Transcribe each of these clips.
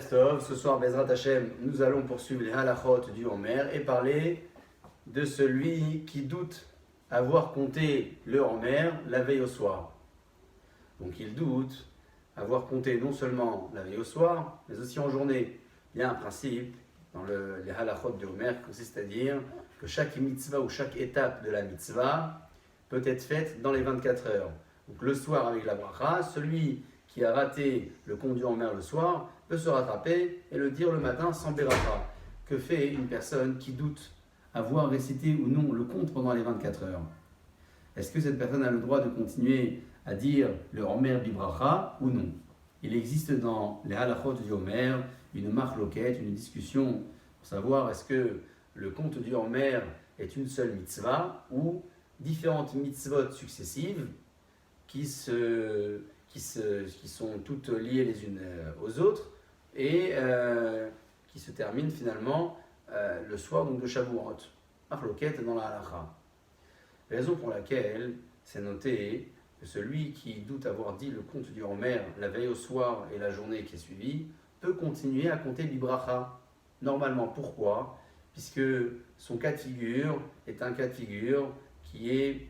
Tov, ce soir, Bezrat Hashem, nous allons poursuivre les halachot du Homer et parler de celui qui doute avoir compté le Homer la veille au soir. Donc il doute avoir compté non seulement la veille au soir, mais aussi en journée. Il y a un principe dans les halachot du Homer qui consiste à dire que chaque mitzvah ou chaque étape de la mitzvah peut être faite dans les 24 heures. Donc le soir avec la bracha, celui qui a raté le compte du Homer le soir peut se rattraper et le dire le matin sans beracha. Que fait une personne qui doute avoir récité ou non le compte pendant les 24 heures? Est-ce que cette personne a le droit de continuer à dire le Homer bibracha ou non? Il existe dans les halachot du Homer une marloquette, une discussion pour savoir est-ce que le compte du Homer est une seule mitzvah ou différentes mitzvot successives qui sont toutes liées les unes aux autres et qui se terminent finalement le soir donc de Shavuot. Marloquette dans la halacha. Raison pour laquelle c'est noté que celui qui doute avoir dit le compte du Homer la veille au soir et la journée qui est suivie peut continuer à compter l'ibracha. Normalement, pourquoi? Puisque son cas de figure est un cas de figure qui est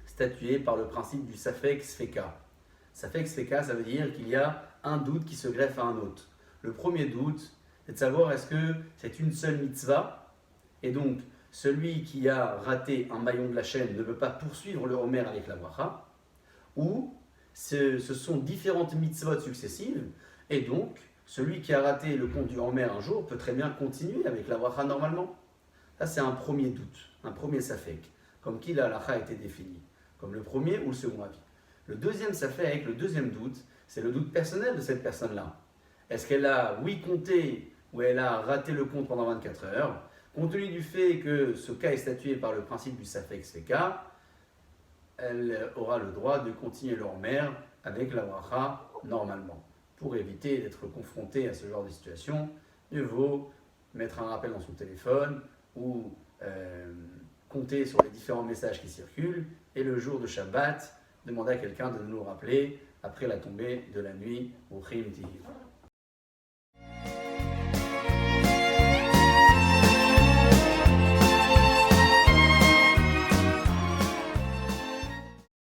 statué par le principe du Safek Sfeka. Safek Sfeka, ça veut dire qu'il y a un doute qui se greffe à un autre. Le premier doute, c'est de savoir est-ce que c'est une seule mitzvah, et donc celui qui a raté un maillon de la chaîne ne peut pas poursuivre le Homer avec la bracha, ou ce sont différentes mitzvot successives, et donc celui qui a raté le compte du Homer un jour peut très bien continuer avec la bracha normalement. Ça c'est un premier doute, un premier Safek, comme qui la halacha a été définie, comme le premier ou le second avis. Le deuxième Safek, le deuxième doute, c'est le doute personnel de cette personne-là. Est-ce qu'elle a, compté ou elle a raté le compte pendant 24 heures? Compte tenu du fait que ce cas est statué par le principe du Safek Sfeka, elle aura le droit de continuer le Homer avec la bracha normalement. Pour éviter d'être confrontée à ce genre de situation, mieux vaut mettre un rappel dans son téléphone ou compter sur les différents messages qui circulent et le jour de Shabbat, demander à quelqu'un de nous rappeler après la tombée de la nuit au Chim Tiv.